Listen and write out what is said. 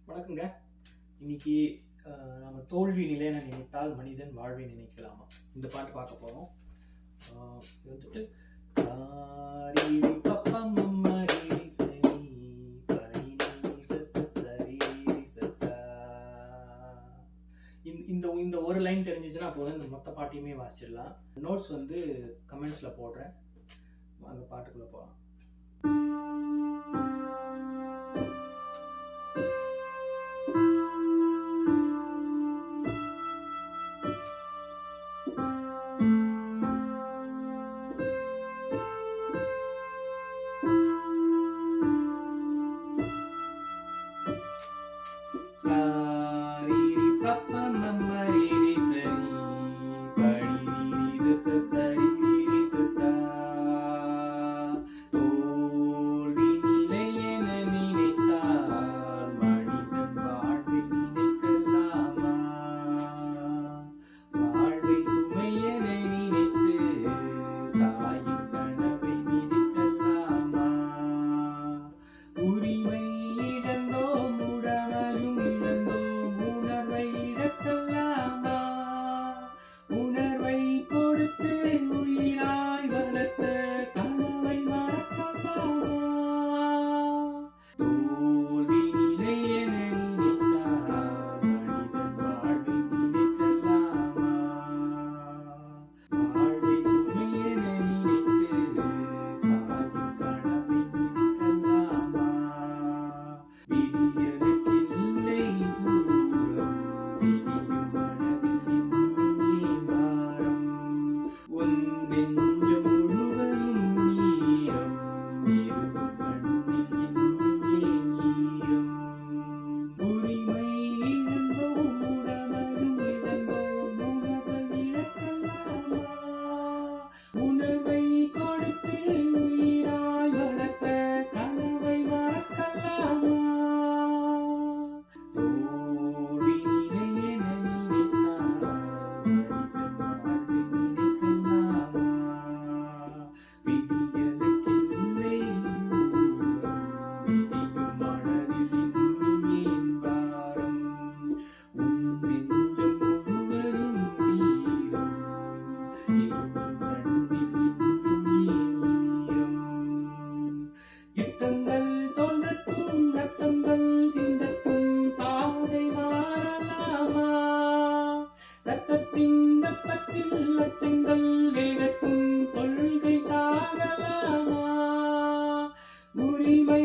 வணக்கங்க. இன்னைக்கு நம்ம தோல்வி நிலையென நினைத்தால் மனிதன் வாழ்வை நினைக்கலாமா, இந்த பாட்டு பார்க்க போறோம். இது வந்துட்டு சாரி பப்பா மம்மா ரீ சரி பனி நீ ச சரி ச. இந்த ஒரு லைன் தெரிஞ்சிச்சுன்னா போதும், இந்த மொத்த பாட்டையுமே வாசிச்சிடலாம். நோட்ஸ் வந்து கமெண்ட்ஸ்ல போடுறேன், அந்த பாட்டுக்குள்ள போகலாம். சாரி பப்பா மம்மா ரீ சரி பனி ச சரி ச. தோல்வி நிலையென நினைத்தால் மனிதன் வாழ்வை நினைக்கலாமா, வாழ்வை சுமையென நினைத்து தாயின் கனவை மிதிக்கலாமா, உரிமை இழந்தோம் உடமையும் இழந்தோம் உணர்வை இழக்கலாமா, உணர்வை கொடுத்து உயிராய் வளர்த்த கனவை மறக்கலாமா, தோல்வி நிலையென நினைத்தால் மனிதன் வாழ்வை நினைக்கலாமா, வாழ்வை சுமையென நினைத்து தாயின் கனவை மிதிக்கலாமா, விடியலுக்கில்லை தூரம் விடியும் மனதில் இன்னும் ஏன் பாரம், உன் நெஞ்சம் முழுவதும் ஈரம் இருக்கும் கண்ணில் இன்னும் ஏன் ஈரம், உரிமை இழந்தோம் உடமையும் இழந்தோம் உணர்வை இழக்கலாமா, உணர்வை கொடுத்து உயிராய் வளர்த்த கனவை மறக்கலாமா, தோல்வி நிலையென நினைத்தால் மனிதன் வாழ்வை நினைக்கலாமா, விடியலுக்கில்லை தூரம் விடியும் மனதில் இன்னும் ஏன் பாரம், உன் நெஞ்சம் முழுவதும் ஈரம் இருக்கும் கண்ணில் இன்னும் ஏன் ஈரம், யுத்தங்கள் தோன்றட்டும் ரத்தங்கள் சிந்தட்டும் பாதை மாறலாமா, ரத்தத்தின் வெப்பத்தில் லட்சங்கள் வேகட்டும் கொள்கை சாகலாமா, உரிமை